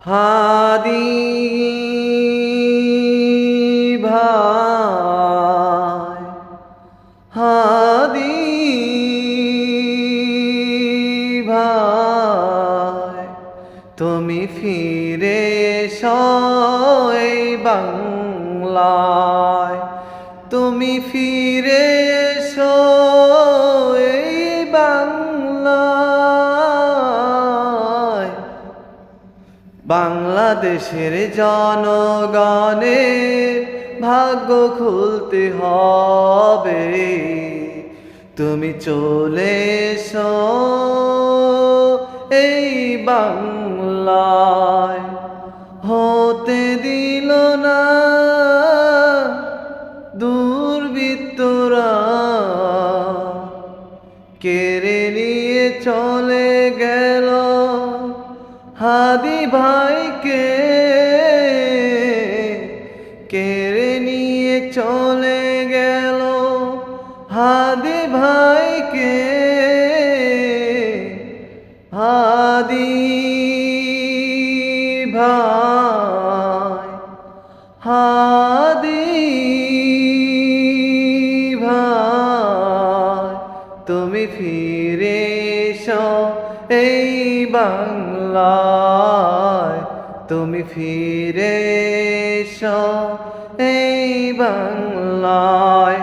হাদি ভাই, হাদি ভাই, তুমি ফিরে এসো এই বাংলায়, তুমি ফিরে এসো এই বাংলায়। বাংলাদেশের জনগণের ভাগ্য খুলতে হবে, তুমি চলে এসো এই বাংলায়। হতে দিল না দুর্বৃত্তরা, কেড়ে নিয়ে চলে গেল হাদি ভাইকে, কেড়ে নিয়ে চলে গেল হাদি ভাইকে। হাদি ভাই, হাদি ভাই, তুমি ফিরে এসো এই বাংলায়, তুমি ফিরে এসো এই বাংলায়।